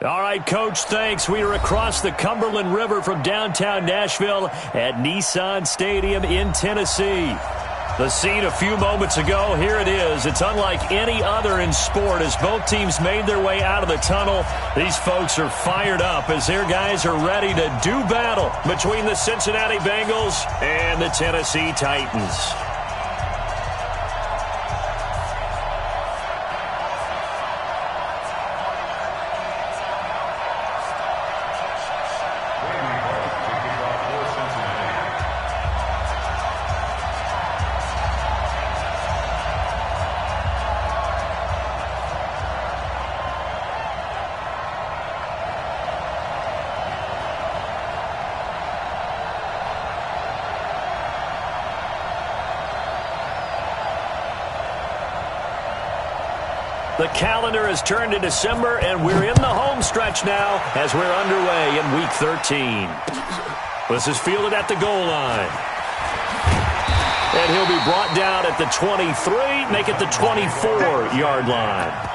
All right, Coach, thanks. We are across the Cumberland River from downtown Nashville at Nissan Stadium in Tennessee. The scene a few moments ago, here it is. It's unlike any other in sport as both teams made their way out of the tunnel. These folks are fired up as their guys are ready to do battle between the Cincinnati Bengals and the Tennessee Titans. The calendar has turned to December, and we're in the home stretch now as we're underway in Week 13. This is fielded at the goal line. And he'll be brought down at the 23, make it the 24-yard line.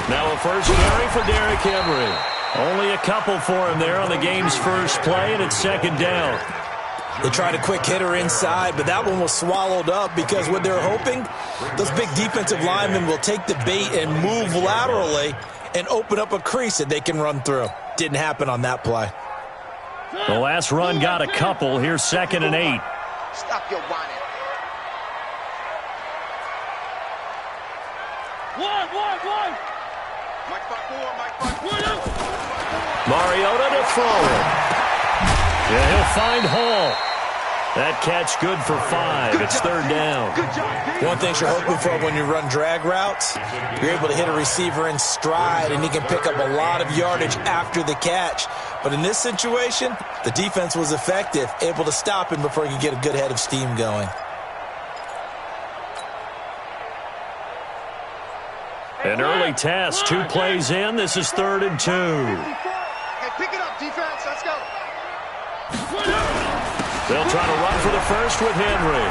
Now a first carry for Derrick Henry. Only a couple for him there on the game's first play, and it's second down. They tried a quick hitter inside, but that one was swallowed up because what they're hoping, those big defensive linemen will take the bait and move laterally and open up a crease that they can run through. Didn't happen on that play. The last run got a couple. Here's 2nd and 8. Stop your whining. One. Mariota to throw it. Yeah, he'll find Hall. That catch good for 5. It's third down. One thing you're hoping for when you run drag routes, you're able to hit a receiver in stride, and he can pick up a lot of yardage after the catch. But in this situation, the defense was effective, able to stop him before he could get a good head of steam going. An early test, 2 plays in. This is 3rd and 2. Hey, pick it up, defense. Let's go. They'll try to run for the first with Henry.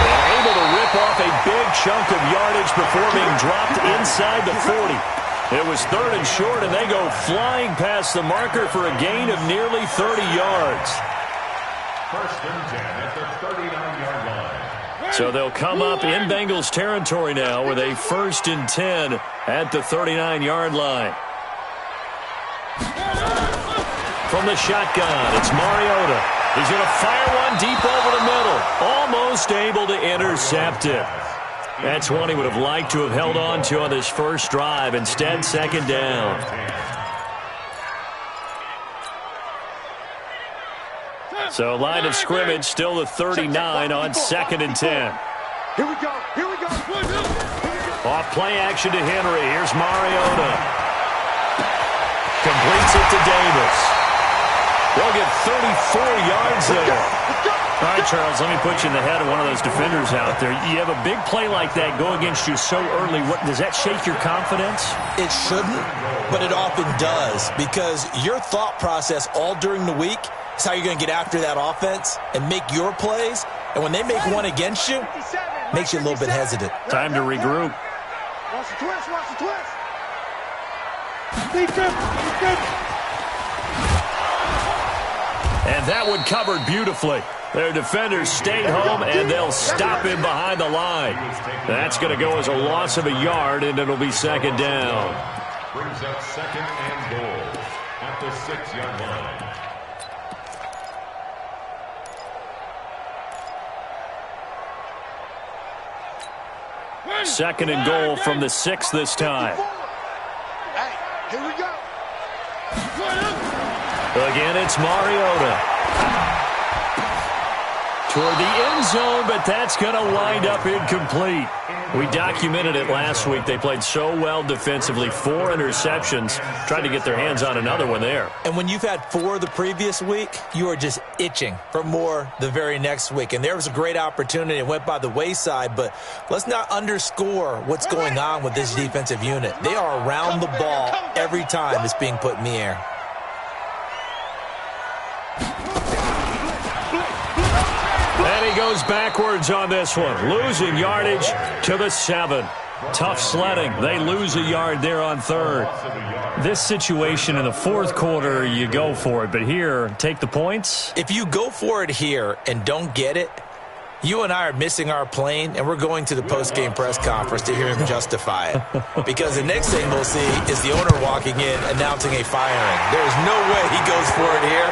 And able to rip off a big chunk of yardage before being dropped inside the 40. It was 3rd and short, and they go flying past the marker for a gain of nearly 30 yards. 1st and 10 at the 39-yard line. So they'll come up in Bengals territory now with a 1st and 10 at the 39-yard line. From the shotgun, it's Mariota. He's going to fire one deep over the middle. Almost able to intercept it. That's one he would have liked to have held on to on this first drive. Instead, 2nd down. So line of scrimmage still the 39 on 2nd and 10. Here we go. Off play action to Henry. Here's Mariota. Completes it to Davis. They'll get 34 yards there. All right, Charles, let me put you in the head of one of those defenders out there. You have a big play like that go against you so early. Does that shake your confidence? It shouldn't, but it often does because your thought process all during the week is how you're going to get after that offense and make your plays. And when they make one against you, makes you a little bit hesitant. Time to regroup. Watch the twist. Defense. And that one covered beautifully. Their defenders stayed home, and they'll stop him behind the line. That's going to go as a loss of a yard, and it'll be 2nd down. Brings up 2nd and goal at the 6-yard line. Second and goal from the 6 this time. Hey, here we go. Again, it's Mariota. toward the end zone, but that's going to wind up incomplete. We documented it last week. They played so well defensively. 4 interceptions. Tried to get their hands on another one there. And when you've had 4 the previous week, you are just itching for more the very next week. And there was a great opportunity. It went by the wayside, but let's not underscore what's going on with this defensive unit. They are around the ball every time it's being put in the air. And he goes backwards on this one, losing yardage to the 7. Tough sledding. They lose a yard there on 3rd. This situation in the 4th quarter, you go for it. But here, take the points. If you go for it here and don't get it, you and I are missing our plane, and we're going to the post-game press conference to hear him justify it. Because the next thing we'll see is the owner walking in announcing a firing. There is no way he goes for it here.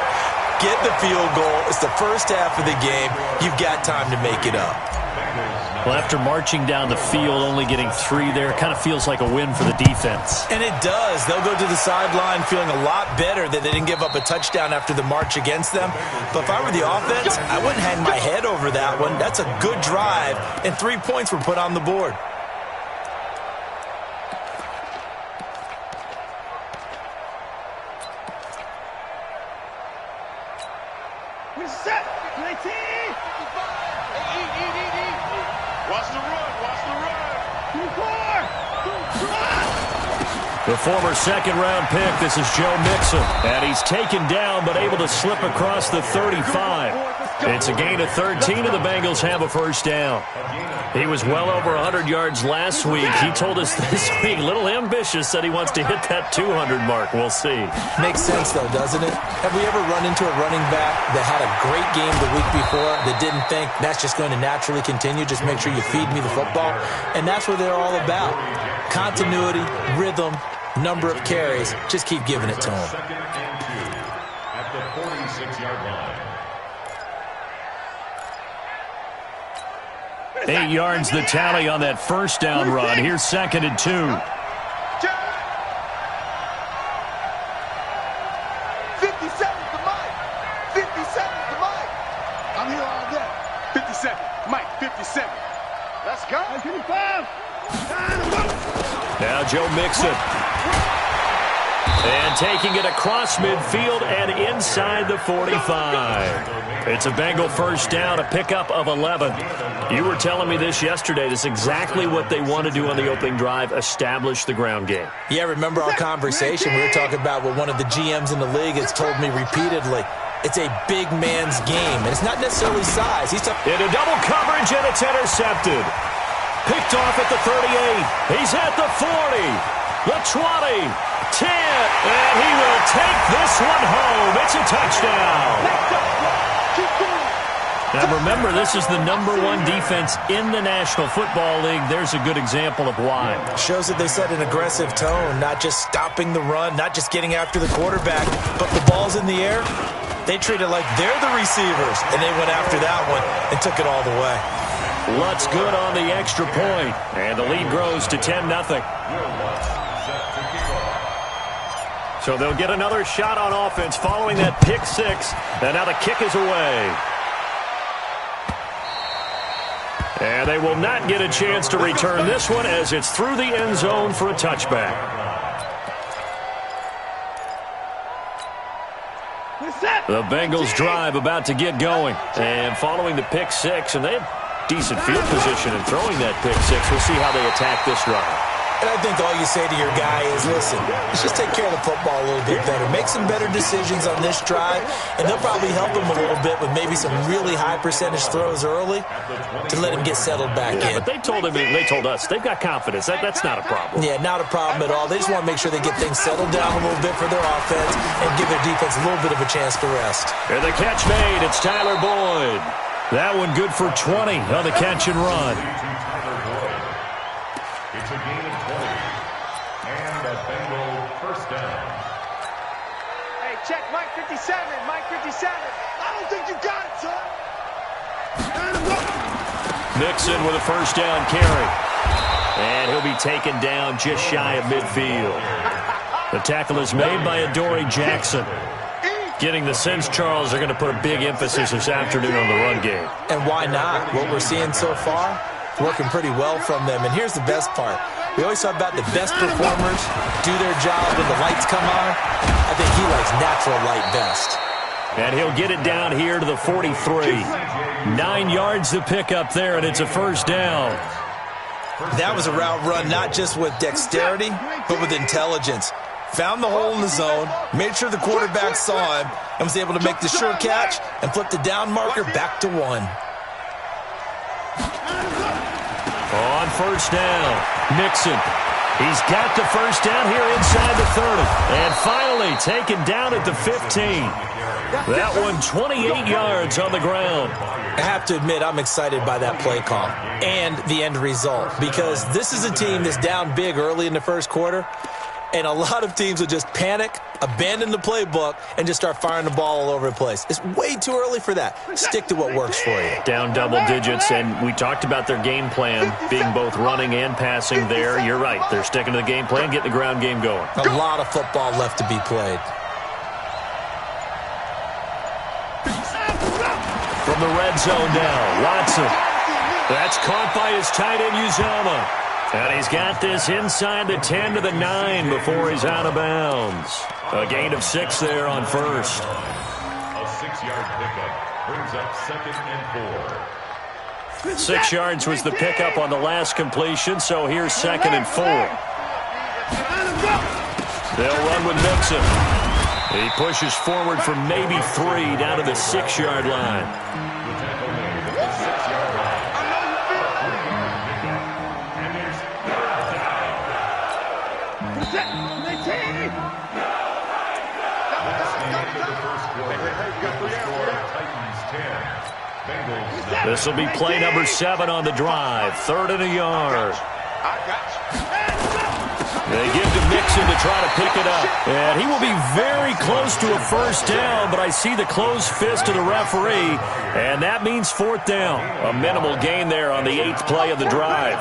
Get the field goal. It's the first half of the game. You've got time to make it up. Well, after marching down the field, only getting 3 there, kind of feels like a win for the defense. And it does. They'll go to the sideline feeling a lot better that they didn't give up a touchdown after the march against them. But if I were the offense, I wouldn't hang my head over that one. That's a good drive, and 3 points were put on the board. Set. 19. Watch the run. Watch the run. 2-4. The former second-round pick, this is Joe Mixon. And he's taken down but able to slip across the 35. It's a gain of 13, and the Bengals have a first down. He was well over 100 yards last week. He told us this week, a little ambitious, that he wants to hit that 200 mark. We'll see. Makes sense, though, doesn't it? Have we ever run into a running back that had a great game the week before that didn't think that's just going to naturally continue? Just make sure you feed me the football. And that's what they're all about. Continuity, rhythm, number of carries. Just keep giving it to them. At the 46-yard line. 8 yards the tally on that first down run. Here's 2nd and 2. 57 to Mike. 57 to Mike. I'm here all day. 57. Mike, 57. Let's go. 55. Now Joe Mixon. And taking it across midfield and inside the 45. It's a Bengal first down, a pickup of 11. You were telling me this yesterday. This is exactly what they want to do on the opening drive, establish the ground game. Yeah, remember our conversation? We were talking about what one of the GMs in the league has told me repeatedly. It's a big man's game, and it's not necessarily size. Into double coverage, and it's intercepted. Picked off at the 38. He's at the 40, the 20, 10, and he will take this one home. It's a touchdown. Now remember, this is the #1 defense in the National Football League. There's a good example of why. Shows that they set an aggressive tone, not just stopping the run, not just getting after the quarterback, but the ball's in the air. They treat it like they're the receivers, and they went after that one and took it all the way. Lutz good on the extra point, and the lead grows to 10-0. So they'll get another shot on offense following that pick 6, and now the kick is away. And they will not get a chance to return this one as it's through the end zone for a touchback. The Bengals drive about to get going. And following the pick 6, and they have decent field position in throwing that pick 6. We'll see how they attack this drive. And I think all you say to your guy is, listen, let's just take care of the football a little bit better. Make some better decisions on this drive, and they'll probably help him a little bit with maybe some really high percentage throws early to let him get settled back in. But they told us, they've got confidence. That's not a problem. Yeah, not a problem at all. They just want to make sure they get things settled down a little bit for their offense and give their defense a little bit of a chance to rest. And the catch made. It's Tyler Boyd. That one good for 20 on the catch and run. It's a gain of 20. And a Bengal first down. Hey, check Mike 57. Mike 57. I don't think you got it, son. Mixon with a first down carry. And he'll be taken down just shy of midfield. The tackle is made by Adoree Jackson. Getting the sense, Charles, they're going to put a big emphasis this afternoon on the run game. And why not? What we're seeing so far, working pretty well from them. And here's the best part. We always talk about the best performers do their job when the lights come on. I think he likes natural light best. And he'll get it down here to the 43. 9 yards to pick up there, and it's a first down. That was a route run not just with dexterity, but with intelligence. Found the hole in the zone, made sure the quarterback saw him, and was able to make the sure catch and flip the down marker back to 1. On first down, Mixon. He's got the first down here inside the 30. And finally taken down at the 15. That one 28 yards on the ground. I have to admit, I'm excited by that play call and the end result, because this is a team that's down big early in the first quarter, and a lot of teams will just panic, abandon the playbook, and just start firing the ball all over the place. It's way too early for that. Stick to what works for you. Down double digits, and we talked about their game plan being both running and passing there. You're right. They're sticking to the game plan, getting the ground game going. A lot of football left to be played. From the red zone now, Watson. That's caught by his tight end, Uzomah. And he's got this inside the 10 to the 9 before he's out of bounds. A gain of 6 there on first. A 6-yard pickup brings up 2nd and 4. 6 yards was the pickup on the last completion, so here's 2nd and 4. They'll run with Mixon. He pushes forward from maybe 3 down to the 6-yard line. This will be play number 7 on the drive. 3rd and a yard. They give to Mixon to try to pick it up. And he will be very close to a first down, but I see the closed fist of the referee, and that means 4th down. A minimal gain there on the 8th play of the drive.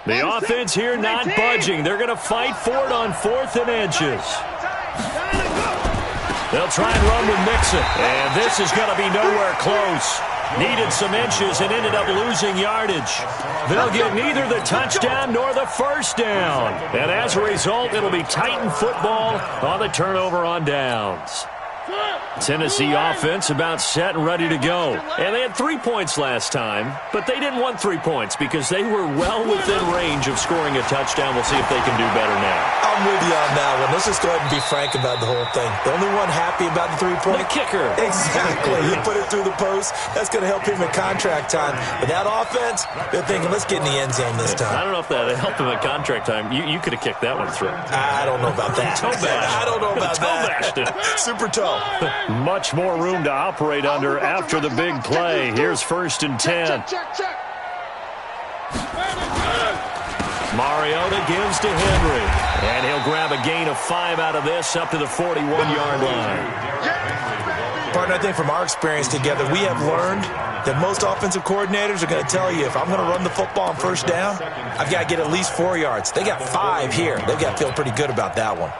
The offense here not budging. They're going to fight for it on 4th and inches. They'll try and run with Mixon. And this is going to be nowhere close. Needed some inches and ended up losing yardage. They'll get neither the touchdown nor the first down. And as a result, it'll be Titan football on the turnover on downs. Tennessee offense about set and ready to go. And they had 3 points last time, but they didn't want 3 points because they were well within range of scoring a touchdown. We'll see if they can do better now. I'm with you on that one. Let's just go ahead and be frank about the whole thing. The only one happy about the 3-point? The kicker. Exactly. He put it through the post. That's going to help him in contract time. But that offense, they're thinking, let's get in the end zone this time. I don't know if that helped him in contract time. You could have kicked that one through. I don't know about that. I don't know about that. Super toe. Much more room to operate under after the big play. Here's 1st and 10. Mariota gives to Henry. And he'll grab a gain of 5 out of this up to the 41-yard line. Partner, I think from our experience together, we have learned that most offensive coordinators are going to tell you, if I'm going to run the football on first down, I've got to get at least 4 yards. They got 5 here. They've got to feel pretty good about that one.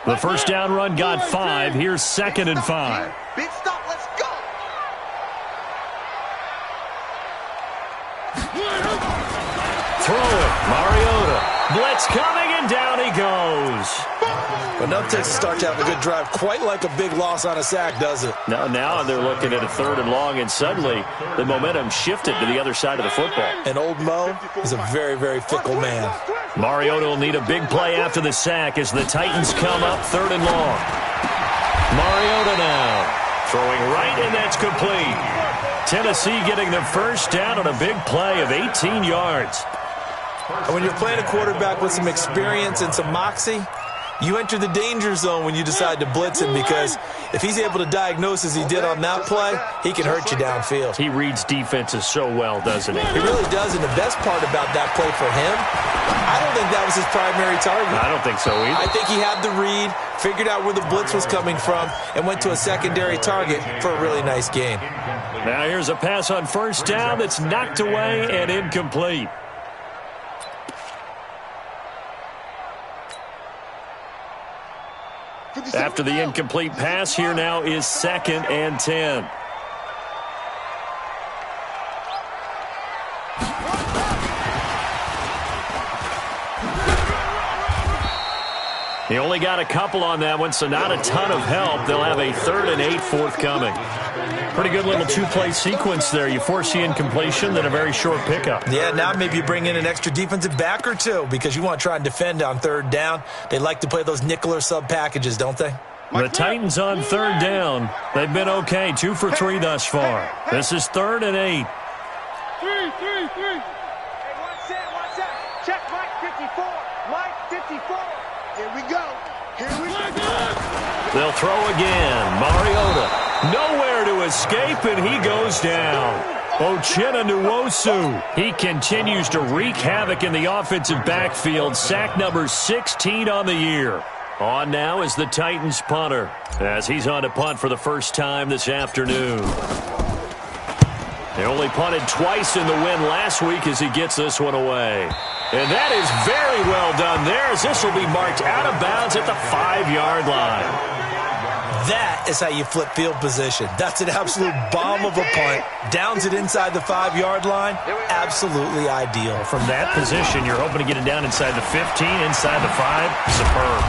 The first down run got 5. Here's 2nd and 5. Big stop, let's go. Throw it. Mariota. Blitz coming, and down he goes. But nothing takes a start to have a good drive quite like a big loss on a sack, does it? Now they're looking at a 3rd and long, and suddenly the momentum shifted to the other side of the football. And old Mo is a very, very fickle man. Mariota will need a big play after the sack as the Titans come up 3rd and long. Mariota now throwing right, and that's complete. Tennessee getting the first down on a big play of 18 yards. And when you're playing a quarterback with some experience and some moxie, You enter the danger zone when you decide to blitz him, because if he's able to diagnose as he did on that play, he can hurt you downfield. He reads defenses so well, doesn't he? He really does, and the best part about that play for him, I don't think that was his primary target. I don't think so either. I think he had the read, figured out where the blitz was coming from, and went to a secondary target for a really nice gain. Now here's a pass on first down that's knocked away and incomplete. After the incomplete pass, here now is 2nd and 10. He only got a couple on that one, so not a ton of help. They'll have a 3rd and 8 forthcoming. Pretty good little two-play sequence there. You force the incompletion, then a very short pickup. Yeah, now maybe you bring in an extra defensive back or two, because you want to try and defend on 3rd down. They like to play those nickel or sub packages, don't they? The Titans on 3rd down. They've been okay, 2 for 3 thus far. This is 3rd and 8. 3. Hey, watch out. Check Mike 54. Mike 54. Here we go. They'll throw again. Mariota, nowhere to escape, and he goes down. Uchenna Nwosu. He continues to wreak havoc in the offensive backfield. Sack number 16 on the year. On now is the Titans punter, as he's on to punt for the first time this afternoon. They only punted twice in the win last week as he gets this one away. And that is very well done there, as this will be marked out of bounds at the 5-yard line. That is how you flip field position. That's an absolute bomb of a punt. Downs it inside the 5-yard line. Absolutely ideal. From that position, you're hoping to get it down inside the 15, inside the 5. Superb.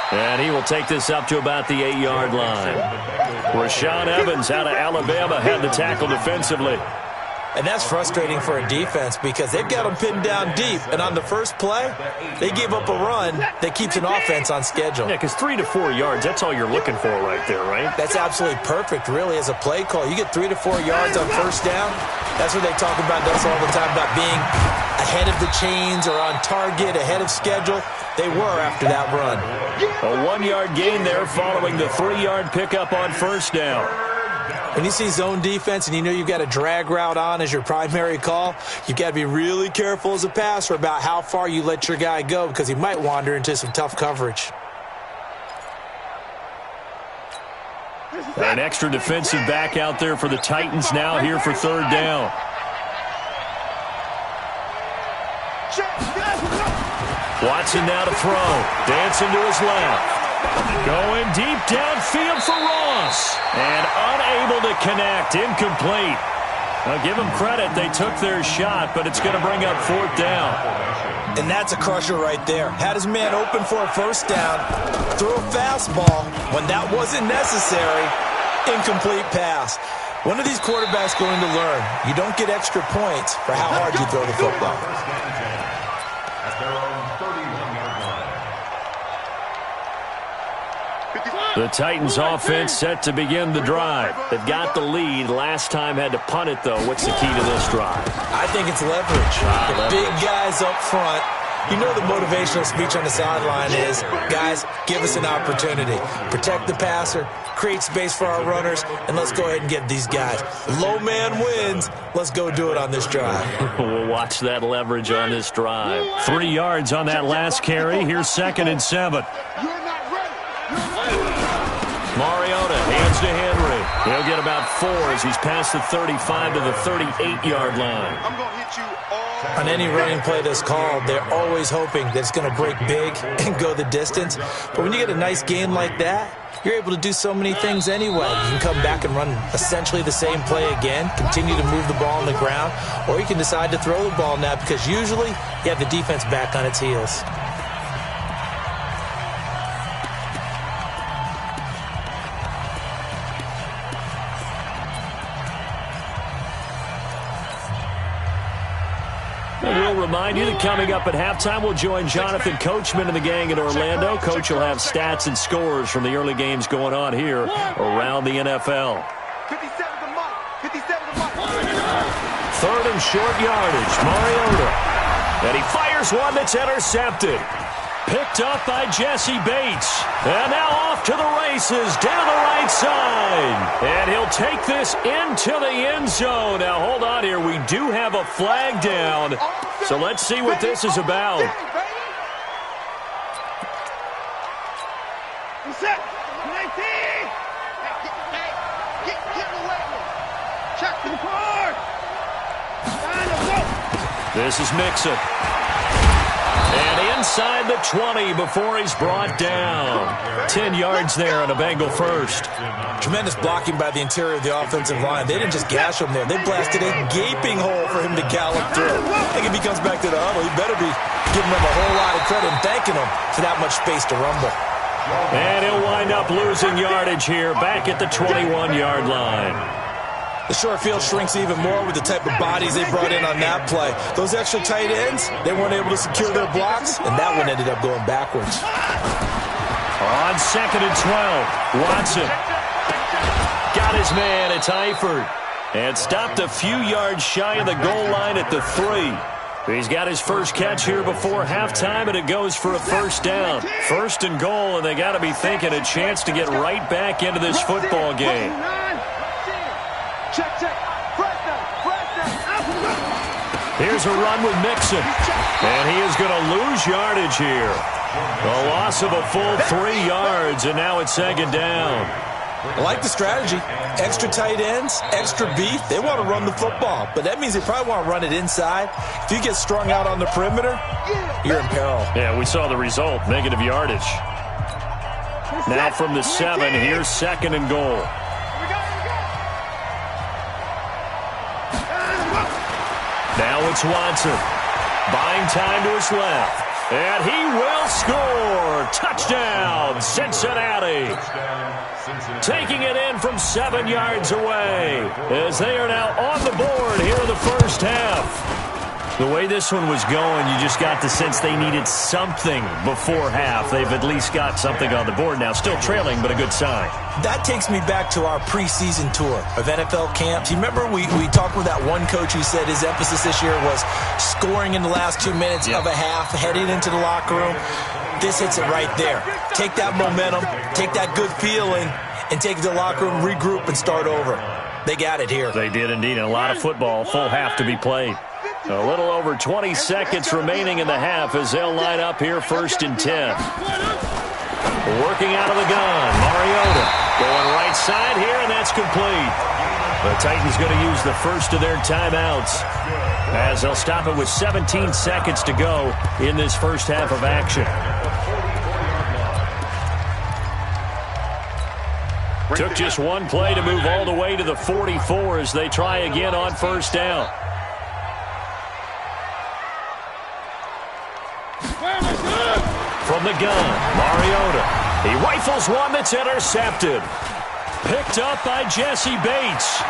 And he will take this up to about the 8-yard line. Rashaan Evans out of Alabama had the tackle defensively. And that's frustrating for a defense, because they've got them pinned down deep. And on the first play, they give up a run that keeps an offense on schedule. Yeah, because 3 to 4 yards, that's all you're looking for right there, right? That's absolutely perfect, really, as a play call. You get 3 to 4 yards on first down. That's what they talk about us all the time, about being ahead of the chains or on target, ahead of schedule. They were after that run. A 1-yard gain there following the 3-yard pickup on first down. When you see zone defense and you know you've got a drag route on as your primary call, you've got to be really careful as a passer about how far you let your guy go, because he might wander into some tough coverage. An extra defensive back out there for the Titans now here for 3rd down. Watson now to throw. Dancing to his left. Going deep downfield for Ross. And unable to connect. Incomplete. Now give them credit. They took their shot, but it's going to bring up 4th down. And that's a crusher right there. Had his man open for a first down. Threw a fastball when that wasn't necessary. Incomplete pass. One of these quarterbacks going to learn. You don't get extra points for how hard you throw the football. The Titans offense set to begin the drive. They've got the lead. Last time had to punt it, though. What's the key to this drive? I think it's leverage. The big guys up front. You know the motivational speech on the sideline is, guys, give us an opportunity. Protect the passer, create space for our runners, and let's go ahead and get these guys. Low man wins. Let's go do it on this drive. We'll watch that leverage on this drive. 3 yards on that last carry. Here's 2nd and 7. Mariota hands to Henry. He'll get about 4 as he's past the 35 to the 38-yard line. I'm going to hit you all. On any running play that's called, they're always hoping that it's going to break big and go the distance. But when you get a nice gain like that, you're able to do so many things anyway. You can come back and run essentially the same play again, continue to move the ball on the ground, or you can decide to throw the ball now, because usually you have the defense back on its heels. We'll remind you that coming up at halftime, we'll join Jonathan Coachman and the gang in Orlando. Coach will have stats and scores from the early games going on here around the NFL. 57 to Mike. 57 to Mike. 3rd and short yardage. Mariota. And he fires one that's intercepted. Picked up by Jesse Bates. And now off to the races down the right side. And he'll take this into the end zone. Now, hold on here. We do have a flag down. So let's see what this is about. Set. 19. Get away. Check to the car. This is Mixon. And inside the 20 before he's brought down. 10 yards there on a Bengal first. Tremendous blocking by the interior of the offensive line. They didn't just gash him there. They blasted a gaping hole for him to gallop through. I think if he comes back to the huddle, he better be giving them a whole lot of credit and thanking them for that much space to rumble. And he'll wind up losing yardage here back at the 21-yard line. The short field shrinks even more with the type of bodies they brought in on that play. Those extra tight ends, they weren't able to secure their blocks, and that one ended up going backwards. On 2nd and 12, Watson got his man. It's Eifert. And stopped a few yards shy of the goal line at the 3. He's got his first catch here before halftime, and it goes for a first down. 1st and goal, and they got to be thinking a chance to get right back into this football game. Check. Fresh down. Here's a run with Mixon. And he is going to lose yardage here. A loss of a full 3 yards, and now it's 2nd down. I like the strategy. Extra tight ends, extra beef. They want to run the football, but that means they probably want to run it inside. If you get strung out on the perimeter, you're in peril. Yeah, we saw the result, negative yardage. Now from the 7, here's 2nd and goal. Now it's Watson. Buying time to his left. And he will score. Touchdown, Cincinnati. Taking it in from 7 yards away as they are now on the board here in the first half. The way this one was going, you just got the sense they needed something before half. They've at least got something on the board now. Still trailing, but a good sign. That takes me back to our preseason tour of NFL camps. You remember we talked with that one coach who said his emphasis this year was scoring in the last 2 minutes of a half, heading into the locker room. This hits it right there. Take that momentum, take that good feeling, and take it to the locker room, regroup, and start over. They got it here. They did indeed, and a lot of football, full half to be played. A little over 20 seconds remaining in the half as they'll line up here 1st and 10. Working out of the gun, Mariota going right side here, and that's complete. The Titans going to use the first of their timeouts as they'll stop it with 17 seconds to go in this first half of action. Took just one play to move all the way to the 44 as they try again on 1st down. From the gun, Mariota. He rifles one that's intercepted. Picked up by Jesse Bates.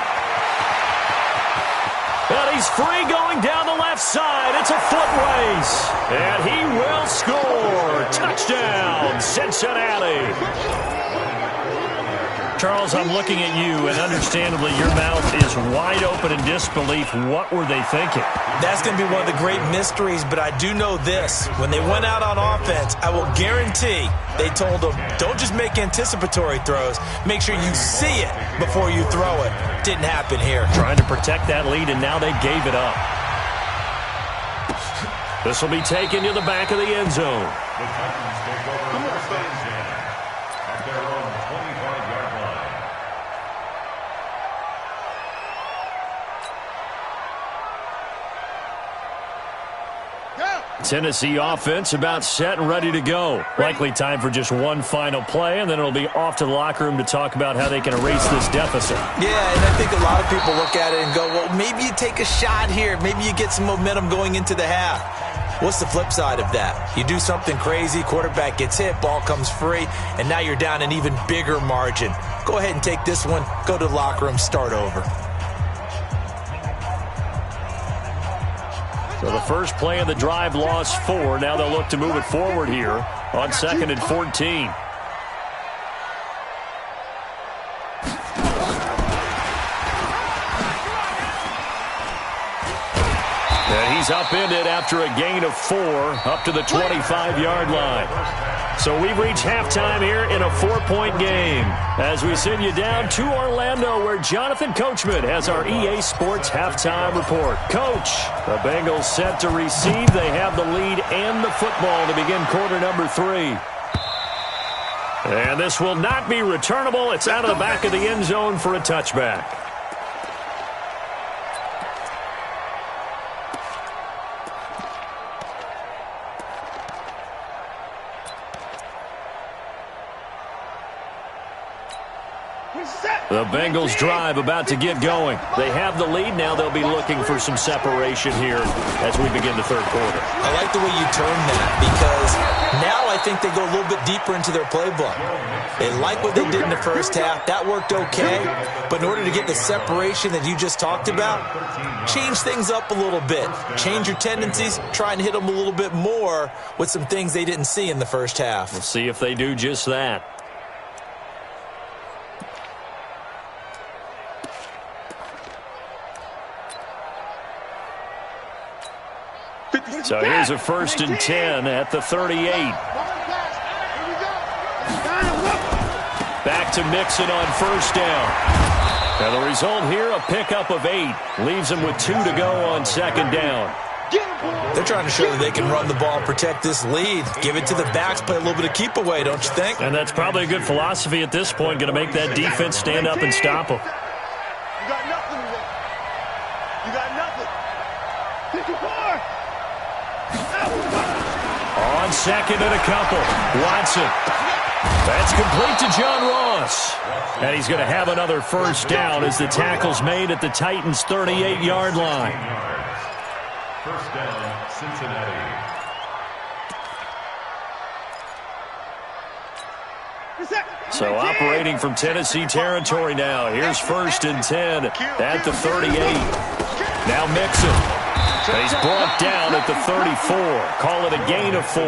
And he's free going down the left side. It's a foot race. And he will score. Touchdown, Cincinnati. Charles, I'm looking at you, and understandably, your mouth is wide open in disbelief. What were they thinking? That's going to be one of the great mysteries, but I do know this. When they went out on offense, I will guarantee they told them, don't just make anticipatory throws. Make sure you see it before you throw it. Didn't happen here. Trying to protect that lead, and now they gave it up. This will be taken to the back of the end zone. The Titans take over first and 10 at their own 25-yard line. Tennessee offense about set and ready to go. Likely time for just one final play, and then it'll be off to the locker room to talk about how they can erase this deficit. Yeah, and I think a lot of people look at it and go, well, maybe you take a shot here. Maybe you get some momentum going into the half. What's the flip side of that? You do something crazy, quarterback gets hit, ball comes free, and now you're down an even bigger margin. Go ahead and take this one, go to the locker room, start over. So the first play of the drive lost 4. Now they'll look to move it forward here on 2nd and 14. And And he's upended after a gain of 4 up to the 25-yard line. So we've reached halftime here in a 4-point game. As we send you down to Orlando, where Jonathan Coachman has our EA Sports halftime report. Coach, the Bengals set to receive. They have the lead and the football to begin quarter number 3. And this will not be returnable. It's out of the back of the end zone for a touchback. The Bengals drive about to get going. They have the lead. Now they'll be looking for some separation here as we begin the third quarter. I like the way you term that, because now I think they go a little bit deeper into their playbook. They like what they did in the first half. That worked okay. But in order to get the separation that you just talked about, change things up a little bit. Change your tendencies. Try and hit them a little bit more with some things they didn't see in the first half. We'll see if they do just that. So here's a 1st and 10 at the 38. Back to Mixon on 1st down. Now the result here, a pickup of 8. Leaves them with 2 to go on 2nd down. They're trying to show that they can run the ball, protect this lead. Give it to the backs, play a little bit of keep away, don't you think? And that's probably a good philosophy at this point, going to make that defense stand up and stop them. You got nothing today. You got nothing. 54. On 2nd and a couple. Watson. That's complete to John Ross. And he's going to have another 1st down as the tackle's made at the Titans' 38-yard line. 1st down, Cincinnati. So operating from Tennessee territory now. Here's 1st and 10 at the 38. Now Mixon. He's brought down at the 34. Call it a gain of 4.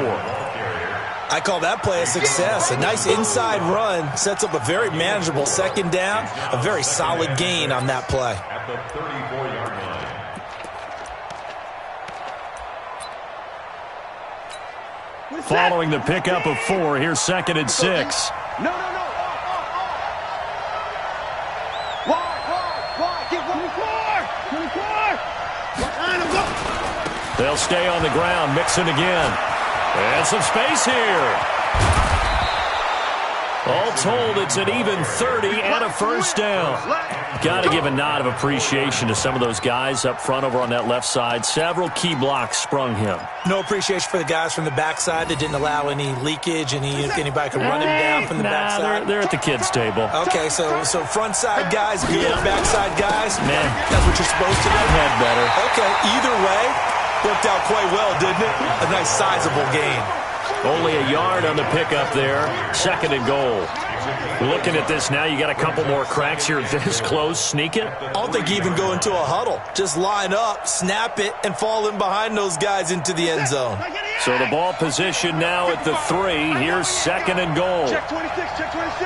I call that play a success. A nice inside run sets up a very manageable 2nd down. A very solid gain on that play. At the 34-yard line. Following the pickup of 4, here's 2nd and 6. No. Why? Get 24. They'll stay on the ground. Mixon again. And some space here. All told, it's an even 30 and a 1st down. Got to give a nod of appreciation to some of those guys up front over on that left side. Several key blocks sprung him. No appreciation for the guys from the backside that didn't allow any leakage, anybody could run him down from the backside. They're at the kids' table. Okay, so front side guys good, backside guys, man, that's what you're supposed to do. Had better. Okay, either way, worked out quite well, didn't it? A nice sizable gain. Only a yard on the pickup there. 2nd and goal. Looking at this now, you got a couple more cracks here this close. Sneak it? I don't think you even go into a huddle. Just line up, snap it, and fall in behind those guys into the end zone. So the ball position now at the 3. Here's 2nd and goal. Check 26, check 26.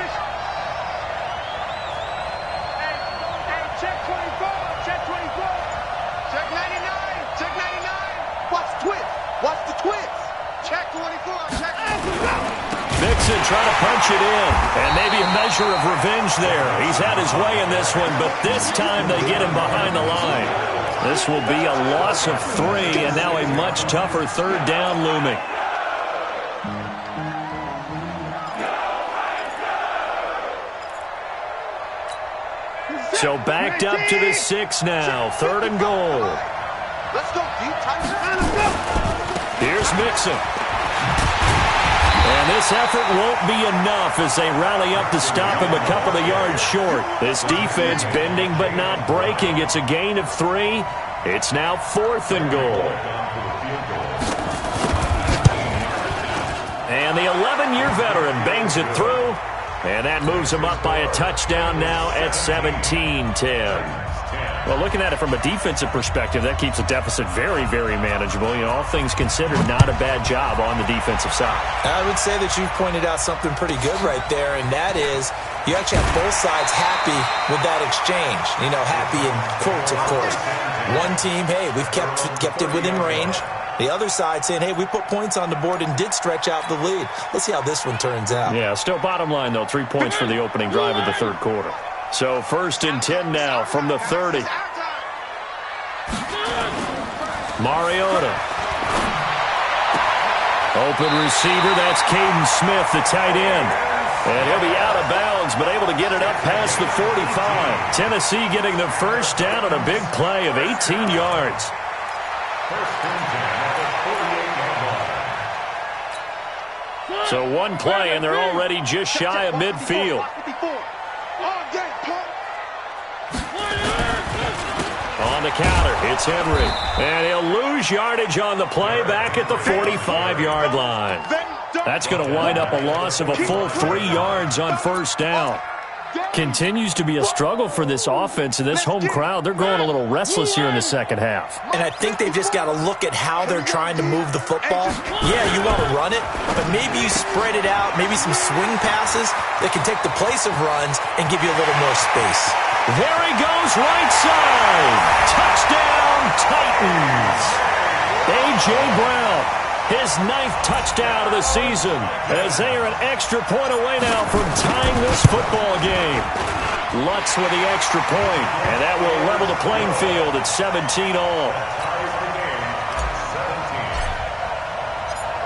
Hey, check 24, check 24. Check 99, check 99. Watch the twist, watch the twist. Check 24, check 24. Mixon trying to punch it in, and maybe a measure of revenge there. He's had his way in this one, but this time they get him behind the line. This will be a loss of 3, and now a much tougher 3rd down looming. So backed up to the 6 now. 3rd and goal. Let's go, deep. Here's Mixon. And this effort won't be enough as they rally up to stop him a couple of yards short. This defense bending but not breaking. It's a gain of 3. It's now 4th and goal. And the 11-year veteran bangs it through. And that moves him up by a touchdown now at 17-10. Well, looking at it from a defensive perspective, that keeps the deficit very, very manageable. You know, all things considered, not a bad job on the defensive side. I would say that you've pointed out something pretty good right there, and that is you actually have both sides happy with that exchange. You know, happy in quotes, of course. One team, hey, we've kept it within range. The other side saying, hey, we put points on the board and did stretch out the lead. Let's see how this one turns out. Yeah, still bottom line, though, 3 points for the opening drive of the third quarter. So 1st and 10 now from the 30. Mariota. Open receiver, that's Caden Smith, the tight end. And he'll be out of bounds, but able to get it up past the 45. Tennessee getting the first down on a big play of 18 yards. So one play, and they're already just shy of midfield. On the counter, it's Henry. And he'll lose yardage on the play back at the 45-yard line. That's going to wind up a loss of a full 3 yards on first down. Continues to be a struggle for this offense and this home crowd. They're growing a little restless here in the second half. And I think they've just got to look at how they're trying to move the football. Yeah, you want to run it, but maybe you spread it out, maybe some swing passes that can take the place of runs and give you a little more space. There he goes, right side. Touchdown, Titans. A.J. Brown. His 9th touchdown of the season as they are an extra point away now from tying this football game. Lutz with the extra point, and that will level the playing field at 17-all.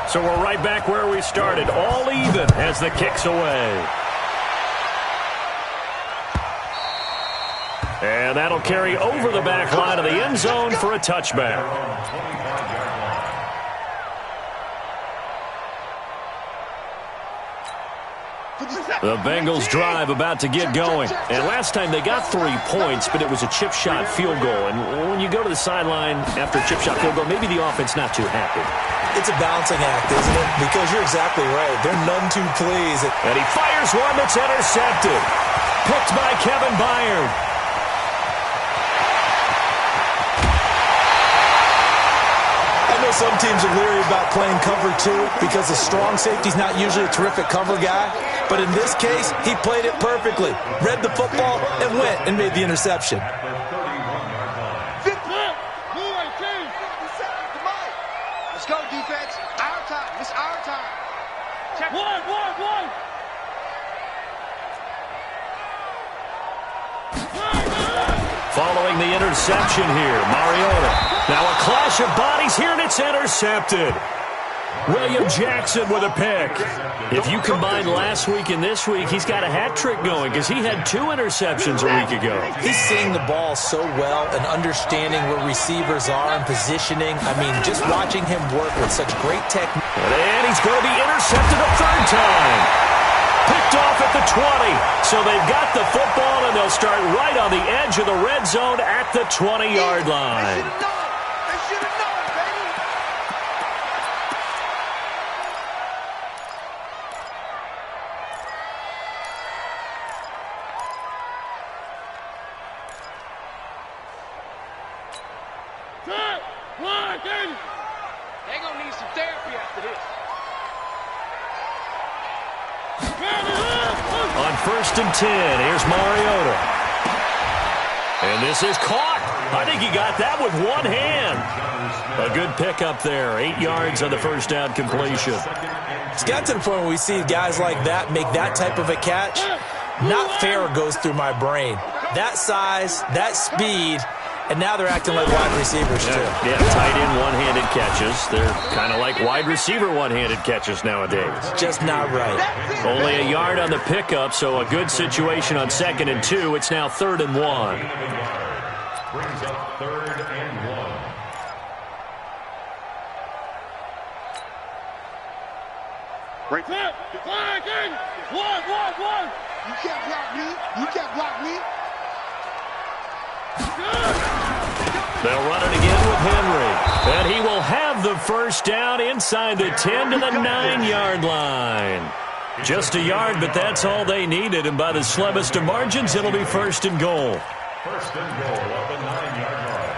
So we're right back where we started, all even as the kick's away. And that'll carry over the back line of the end zone for a touchback. The Bengals drive about to get going. And last time they got 3 points, but it was a chip shot field goal. And when you go to the sideline after a chip shot field goal, maybe the offense not too happy. It's a balancing act, isn't it? Because you're exactly right. They're none too pleased. And he fires one that's intercepted. Picked by Kevin Byard. I know some teams are leery about playing cover 2 because the strong safety's not usually a terrific cover guy. But in this case, he played it perfectly. Read the football and went and made the interception. Let's go, defense. Our time. It's our time. Check. One. Following the interception here, Mariota. Now a clash of bodies here, and it's intercepted. William Jackson with a pick. If you combine last week and this week, he's got a hat trick going because he had 2 interceptions a week ago. He's seeing the ball so well and understanding where receivers are and positioning. I mean, just watching him work with such great technique. And he's going to be intercepted a 3rd time. Picked off at the 20. So they've got the football, and they'll start right on the edge of the red zone at the 20-yard line. They should have known, baby. They're going to need some therapy after this. On 1st and 10, here's Mariota. And this is caught. I think he got that with one hand. A good pickup there. 8 yards on the first down completion. It's got to the point where we see guys like that make that type of a catch. Not fair goes through my brain. That size, that speed, and now they're acting like wide receivers too. Yeah, tight end one-handed catches. They're kind of like wide receiver one-handed catches nowadays. Just not right. Only a yard on the pickup, so a good situation on 2nd and 2. It's now 3rd and 1. Brings up 3rd and 1. Right. One. You can't block me. You can't block me. They'll run it again with Henry. And he will have the first down inside the 10 to the 9-yard line. Just a yard, but that's all they needed. And by the slimmest of margins, it'll be 1st and goal. First and goal at the 9-yard line.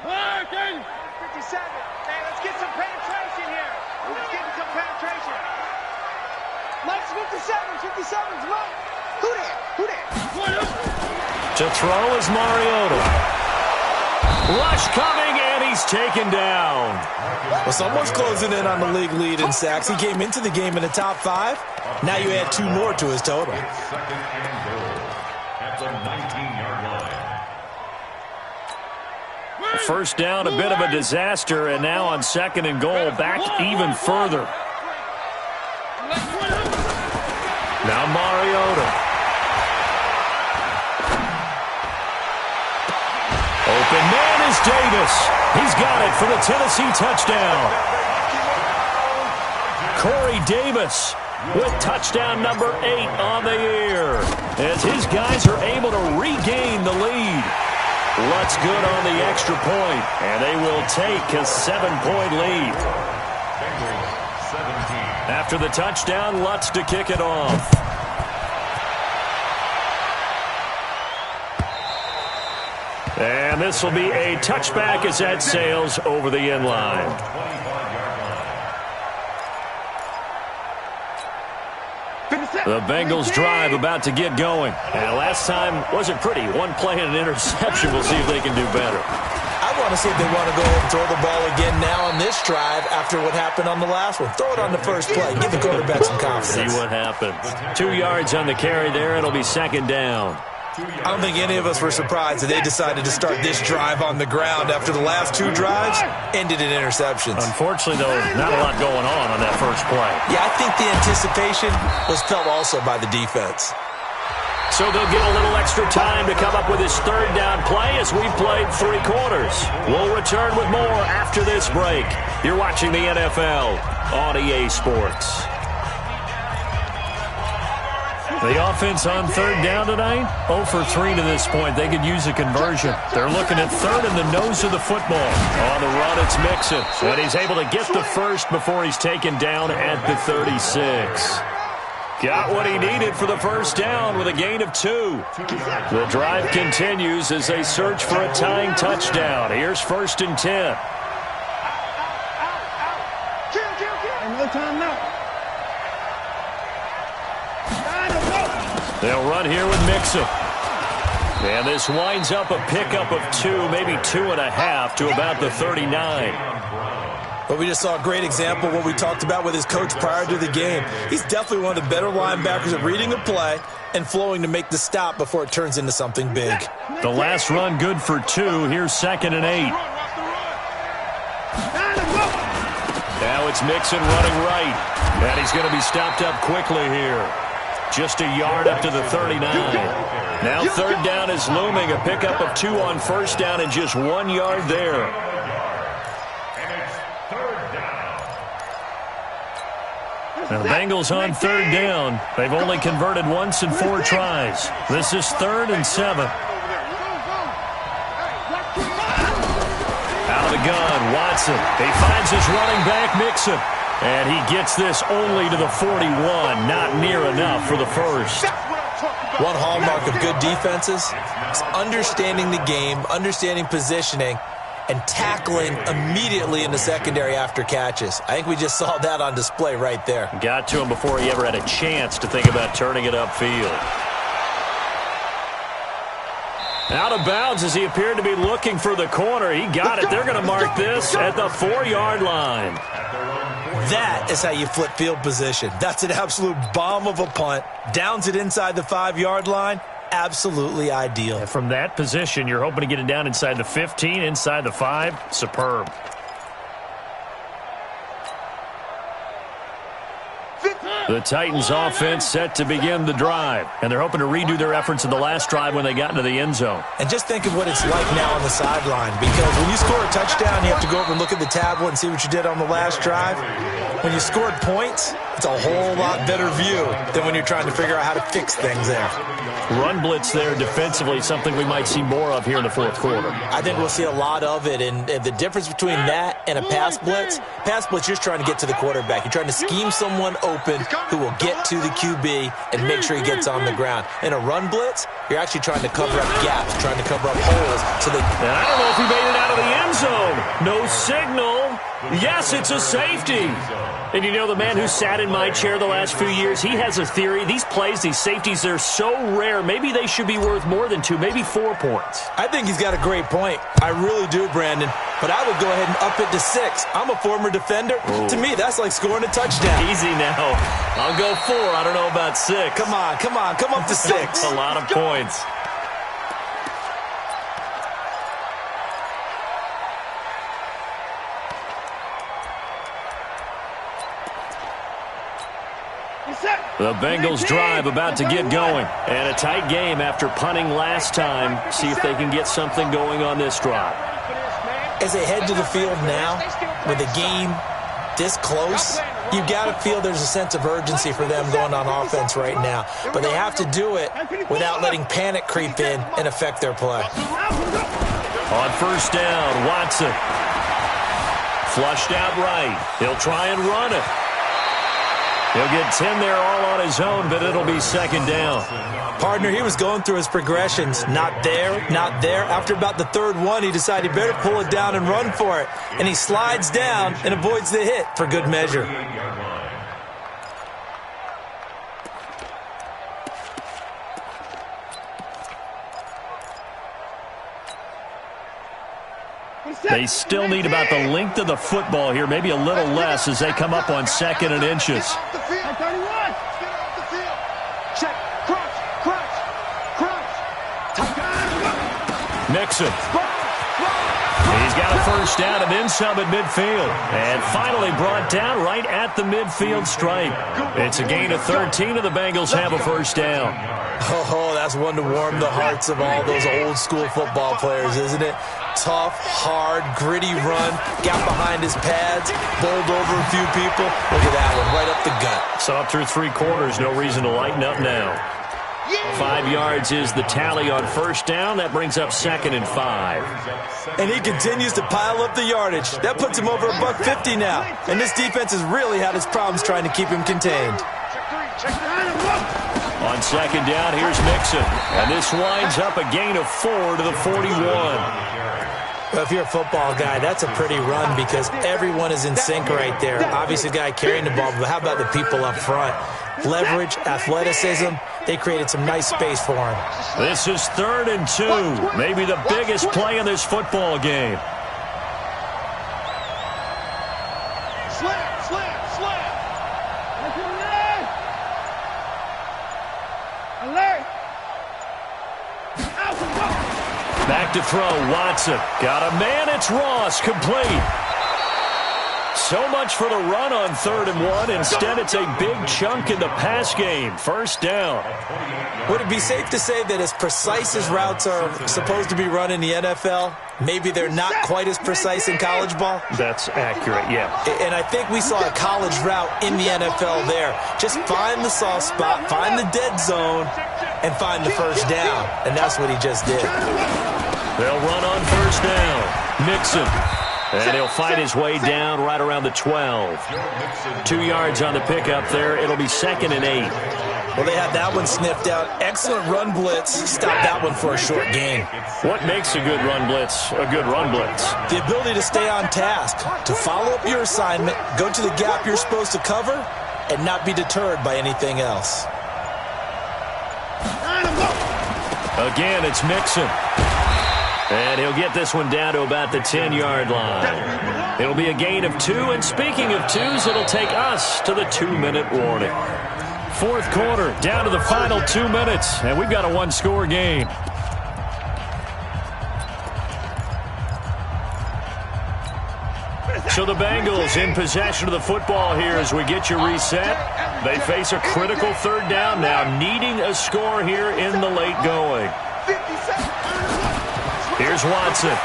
Working. 57. Hey, let's get some penetration here. Let's get some penetration. Mike's 57. 57's Mike. Who there? Who there? To throw is Mariota. Rush coming, and he's taken down. Well, someone's closing in on the league lead in sacks. He came into the game in the top 5. Now you add 2 more to his total. Second and goal at the 19-yard line. First down, a bit of a disaster, and now on second and goal, back even further. Now Mariota. Open man is Davis. He's got it for the Tennessee touchdown. Corey Davis with touchdown number 8 on the year, as his guys are able to regain the lead. Lutz good on the extra point, and they will take a 7-point lead. After the touchdown, Lutz to kick it off. And this will be a touchback as that sails over the end line. The Bengals drive about to get going. And last time wasn't pretty. One play and an interception. We'll see if they can do better. I want to see if they want to go ahead and throw the ball again now on this drive after what happened on the last one. Throw it on the first play. Give the quarterback some confidence. See what happens. 2 yards on the carry there. It'll be second down. I don't think any of us were surprised that they decided to start this drive on the ground after the last 2 drives ended in interceptions. Unfortunately, though, not a lot going on that first play. Yeah, I think the anticipation was felt also by the defense. So they'll get a little extra time to come up with his third down play as we played 3 quarters. We'll return with more after this break. You're watching the NFL on EA Sports. The offense on third down tonight, 0 for 3 to this point. They could use a conversion. They're looking at third in the nose of the football. On the run, it's Mixon. And he's able to get the first before he's taken down at the 36. Got what he needed for the first down with a gain of 2. The drive continues as they search for a tying touchdown. Here's first and 10. No time now. They'll run here with Mixon. And this winds up a pickup of 2, maybe 2.5 to about the 39. But we just saw a great example of what we talked about with his coach prior to the game. He's definitely one of the better linebackers at reading a play and flowing to make the stop before it turns into something big. The last run good for 2. Here's second and 8. Now it's Mixon running right. And he's going to be stopped up quickly here. Just a yard up to the 39. Now third down is looming. A pickup of 2 on first down and just 1 yard there. And it's third down. Now the Bengals on third down. They've only converted once in 4 tries. This is 3rd and 7. Out of the gun, Watson. He finds his running back, Mixon. And he gets this only to the 41, not near enough for the first. One hallmark of good defenses is understanding the game, understanding positioning, and tackling immediately in the secondary after catches. I think we just saw that on display right there. Got to him before he ever had a chance to think about turning it upfield. Out of bounds as he appeared to be looking for the corner. He got it. They're going to mark this at the 4-yard line. That is how you flip field position. That's an absolute bomb of a punt. Downs it inside the 5-yard line. Absolutely ideal. And from that position, you're hoping to get it down inside the 15, inside the 5. Superb. The Titans offense set to begin the drive, and they're hoping to redo their efforts in the last drive when they got into the end zone. And just think of what it's like now on the sideline, because when you score a touchdown, you have to go over and look at the tablet and see what you did on the last drive. When you scored points, It's a whole lot better view than when you're trying to figure out how to fix things there. Run blitz there defensively, something we might see more of here in the fourth quarter. I think we'll see a lot of it, and the difference between that and a pass blitz, you're just trying to get to the quarterback. You're trying to scheme someone open who will get to the QB and make sure he gets on the ground. In a run blitz, you're actually trying to cover up gaps, trying to cover up holes. And I don't know if he made it out of the end zone. No signal. Yes, it's a safety. And you know, the man who sat in my chair the last few years, he has a theory. These plays, these safeties, they're so rare. Maybe they should be worth more than 2, maybe 4 points. I think he's got a great point. I really do, Brandon. But I would go ahead and up it to 6. I'm a former defender. Ooh. To me, that's like scoring a touchdown. Easy now. I'll go 4. I don't know about 6. Come on. Come up to 6. A lot of points. The Bengals drive about to get going. And a tight game after punting last time. See if they can get something going on this drive. As they head to the field now, with the game this close, you've got to feel there's a sense of urgency for them going on offense right now. But they have to do it without letting panic creep in and affect their play. On first down, Watson. Flushed out right. He'll try and run it. He'll get 10 there all on his own, but it'll be second down. Partner, he was going through his progressions. Not there, not there. After about the third one, he decided he better pull it down and run for it. And he slides down and avoids the hit for good measure. They still need about the length of the football here, maybe a little less as they come up on 2nd and inches. Mixon. He's got a first down and then some at midfield. And finally brought down right at the midfield stripe. It's a gain of 13 and the Bengals have a first down. Oh, that's one to warm the hearts of all those old school football players, isn't it? Tough, hard, gritty run, got behind his pads, bowled over a few people. Look at that one, right up the gut. So up through 3 quarters, no reason to lighten up now. 5 yards is the tally on first down. That brings up 2nd and 5. And he continues to pile up the yardage. That puts him over $150 now. And this defense has really had its problems trying to keep him contained. On second down, here's Mixon. And this winds up a gain of 4 to the 41. Well, if you're a football guy, that's a pretty run because everyone is in sync right there. Obviously, the guy carrying the ball, but how about the people up front? Leverage, athleticism, they created some nice space for him. This is 3rd and 2, maybe the biggest play in this football game. Back to throw, Watson. Got a man, it's Ross, complete. So much for the run on 3rd and 1. Instead, it's a big chunk in the pass game. First down. Would it be safe to say that as precise as routes are supposed to be run in the NFL, maybe they're not quite as precise in college ball? That's accurate, yeah. And I think we saw a college route in the NFL there. Just find the soft spot, find the dead zone, and find the first down. And that's what he just did. They'll run on first down. Mixon. And he'll fight his way down right around the 12. 2 yards on the pickup there. It'll be 2nd and 8. Well, they had that one sniffed out. Excellent run blitz. Stop that one for a short gain. What makes a good run blitz a good run blitz? The ability to stay on task, to follow up your assignment, go to the gap you're supposed to cover, and not be deterred by anything else. Again, it's Mixon. And he'll get this one down to about the 10-yard line. It'll be a gain of 2, and speaking of 2s, it'll take us to the 2-minute warning. Fourth quarter, down to the final 2 minutes, and we've got a 1-score game. So the Bengals in possession of the football here as we get you reset. They face a critical 3rd down now, needing a score here in the late going. Here's Watson.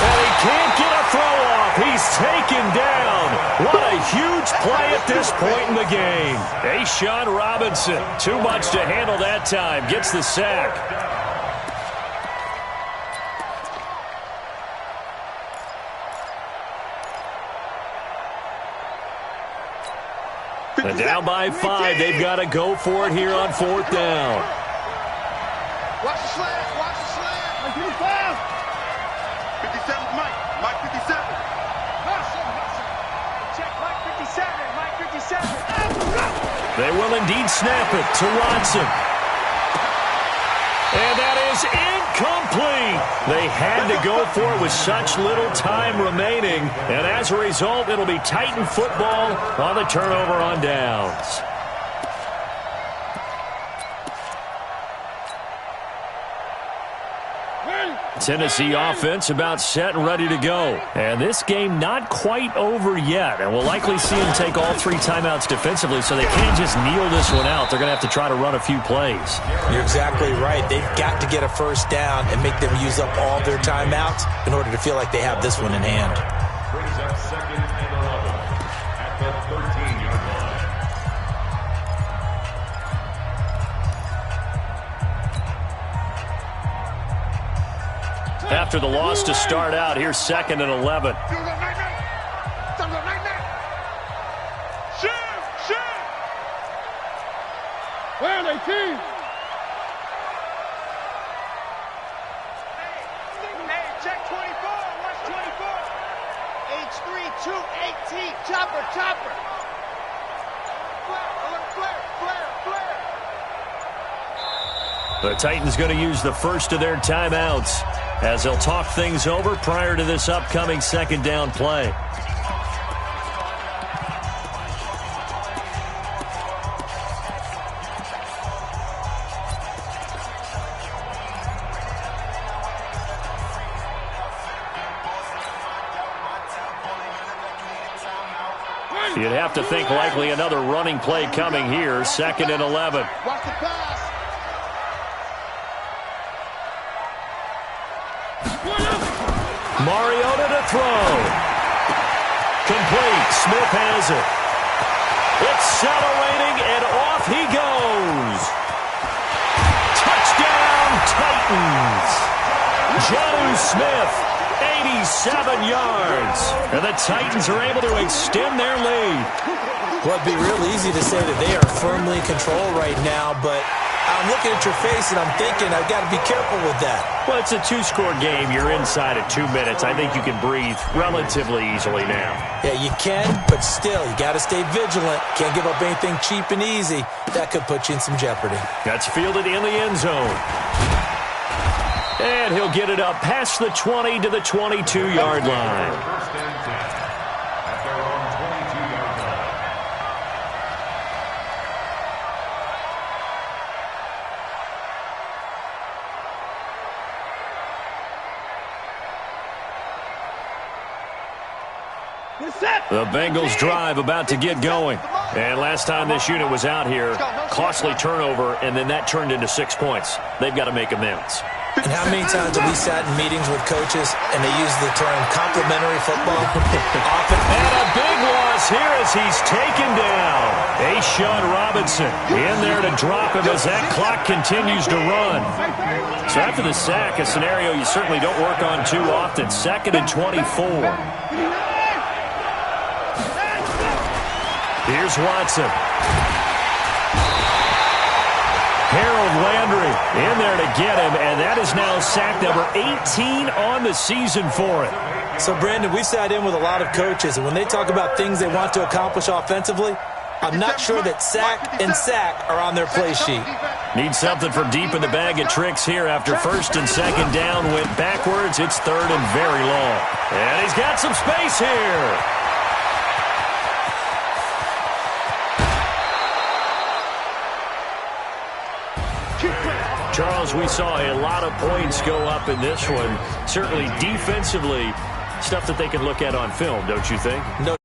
And he can't get a throw off. He's taken down. What a huge play at this point in the game. Sean Robinson, too much to handle that time, gets the sack. And down by 5, they've got to go for it here on 4th down. Watch the slant, watch the slant. 57, Mike. Mike 57. Check Mike 57, Mike 57. They will indeed snap it to Watson. And that is incomplete. They had to go for it with such little time remaining. And as a result, it'll be Titan football on the turnover on downs. Tennessee offense about set and ready to go. And this game not quite over yet. And we'll likely see them take all 3 timeouts defensively, so they can't just kneel this one out. They're going to have to try to run a few plays. You're exactly right. They've got to get a first down and make them use up all their timeouts in order to feel like they have this one in hand. Brings up 2nd and 11 at the 13-yard line. After the loss to start out, here's 2nd and 11. Where are they, team? Hey, check 24. What's 24? H3-2-18. Chopper. Flare. The Titans going to use the first of their timeouts as they'll talk things over prior to this upcoming 2nd down play. You'd have to think likely another running play coming here, 2nd and 11. Watch the pass. Mariota to throw. Complete. Smith has it. Accelerating, and off he goes. Touchdown, Titans. Jonnu Smith, 87 yards. And the Titans are able to extend their lead. Well, it'd be real easy to say that they are firmly in control right now, but I'm looking at your face and I'm thinking I've got to be careful with that. Well, it's a 2-score game. You're inside at 2 minutes. I think you can breathe relatively easily now. Yeah, you can, but still, you got to stay vigilant. Can't give up anything cheap and easy. That could put you in some jeopardy. That's fielded in the end zone. And he'll get it up past the 20 to the 22-yard line. First and 10 at their own 22-yard line. The Bengals drive about to get going. And last time this unit was out here, costly turnover, and then that turned into 6 points. They've got to make amends. And how many times have we sat in meetings with coaches and they use the term complementary football? And a big loss here as he's taken down. Sean Robinson in there to drop him as that clock continues to run. So after the sack, a scenario you certainly don't work on too often. 2nd and 24. Here's Watson. Harold Landry in there to get him, and that is now sack number 18 on the season for it. So, Brandon, we sat in with a lot of coaches, and when they talk about things they want to accomplish offensively, I'm not sure that sack and sack are on their play sheet. Need something from deep in the bag of tricks here after 1st and 2nd down went backwards. It's 3rd and very long. And he's got some space here. Charles, we saw a lot of points go up in this one. Certainly defensively, stuff that they can look at on film, don't you think? No.